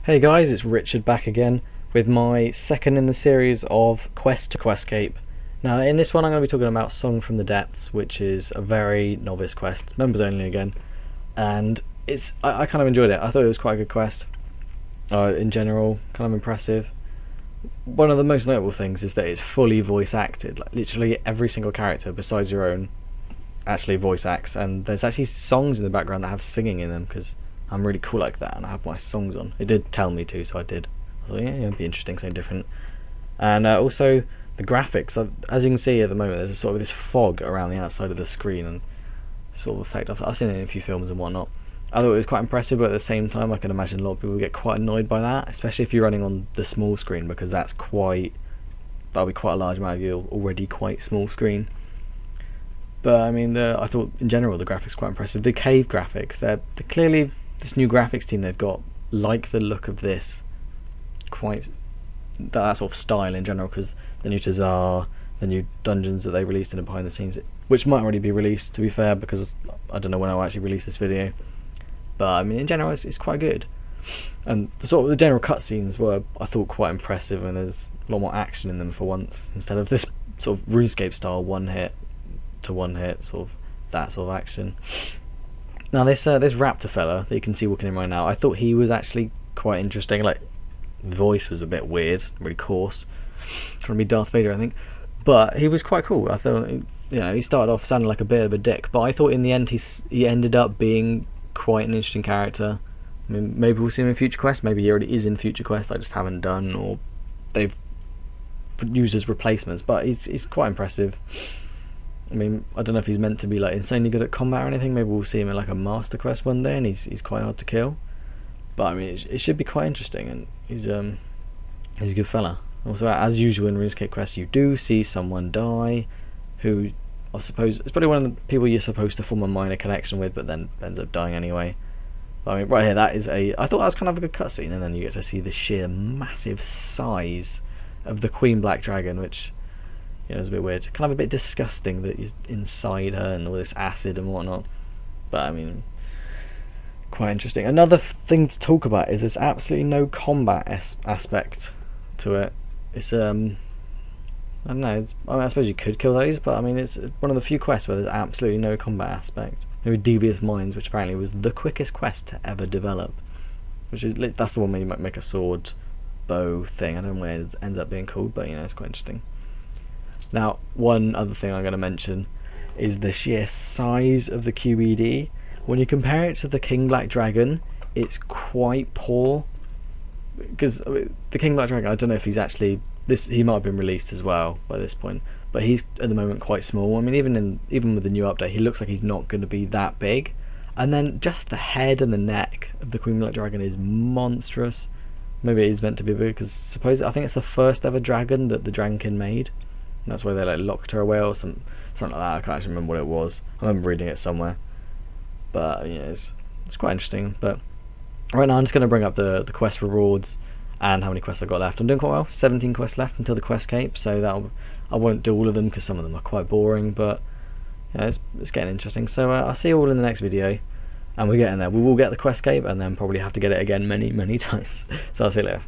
Hey guys, it's Richard back again with my second in the series of Quest to Questscape. Now in this one I'm going to be talking about Song from the Depths, which is a very novice quest, members only again, and I kind of enjoyed it. I thought it was quite a good quest. In general, kind of impressive. One of the most notable things is that it's fully voice acted, like literally every single character besides your own actually voice acts, and there's actually songs in the background that have singing in them because I'm really cool like that and I have my songs on. It did tell me to, so I did. I thought, yeah, it'd be interesting, something different. And also the graphics, as you can see at the moment, there's a sort of this fog around the outside of the screen and sort of effect. I've seen it in a few films and whatnot. I thought it was quite impressive, but at the same time I can imagine a lot of people get quite annoyed by that, especially if you're running on the small screen, because that'll be quite a large amount of your already quite small screen. But I mean, I thought in general the graphics were quite impressive. The cave graphics, they're clearly, this new graphics team they've got like the look of this, quite that sort of style in general, because the new Tazar, the new dungeons that they released in the behind the scenes, which might already be released to be fair, because I don't know when I'll actually release this video. But I mean, in general, it's quite good, and the general cutscenes were, I thought, quite impressive, and there's a lot more action in them for once, instead of this sort of RuneScape style one hit to one hit sort of that sort of action. Now this raptor fella that you can see walking in right now, I thought he was actually quite interesting. Like, the voice was a bit weird, really coarse, trying to be Darth Vader, I think, but he was quite cool. I thought, you know, he started off sounding like a bit of a dick, but I thought in the end he ended up being quite an interesting character. I mean, maybe we'll see him in future quests, maybe he already is in future quests I just haven't done, or they've used as replacements, but he's quite impressive. I mean, I don't know if he's meant to be like insanely good at combat or anything. Maybe we'll see him in like a master quest one day and he's quite hard to kill, but I mean, it should be quite interesting, and he's a good fella. Also, as usual in RuneScape quests, you do see someone die who I suppose it's probably one of the people you're supposed to form a minor connection with, but then ends up dying anyway. But I mean, right here, I thought that was kind of a good cutscene, and then you get to see the sheer massive size of the Queen Black Dragon, which, you know, it's a bit weird, kind of a bit disgusting that he's inside her and all this acid and whatnot. But I mean, quite interesting. Another thing to talk about is there's absolutely no combat aspect to it. It's I don't know, I mean, I suppose you could kill those, but I mean, it's one of the few quests where there's absolutely no combat aspect. Maybe Devious Minds, which apparently was the quickest quest to ever develop, that's the one where you might make a sword bow thing. I don't know where it ends up being called, but you know, it's quite interesting. Now, one other thing I'm going to mention is the sheer size of the QED. When you compare it to the King Black Dragon, it's quite poor, because the King Black Dragon, I don't know if he's actually, he might have been released as well by this point, but he's at the moment quite small. I mean, even with the new update, he looks like he's not going to be that big. And then just the head and the neck of the Queen Black Dragon is monstrous. Maybe it is meant to be big, because I think it's the first ever dragon that the Dragon King made. That's why they like locked her away or something like that. I can't actually remember what it was. I remember reading it somewhere. But yeah, it's quite interesting. But right now I'm just going to bring up the quest rewards and how many quests I've got left. I'm doing quite well. 17 quests left until the Questscape, so I won't do all of them because some of them are quite boring. But yeah, it's getting interesting. So I'll see you all in the next video, and we're getting there. We will get the Questscape and then probably have to get it again many times. So I'll see you later.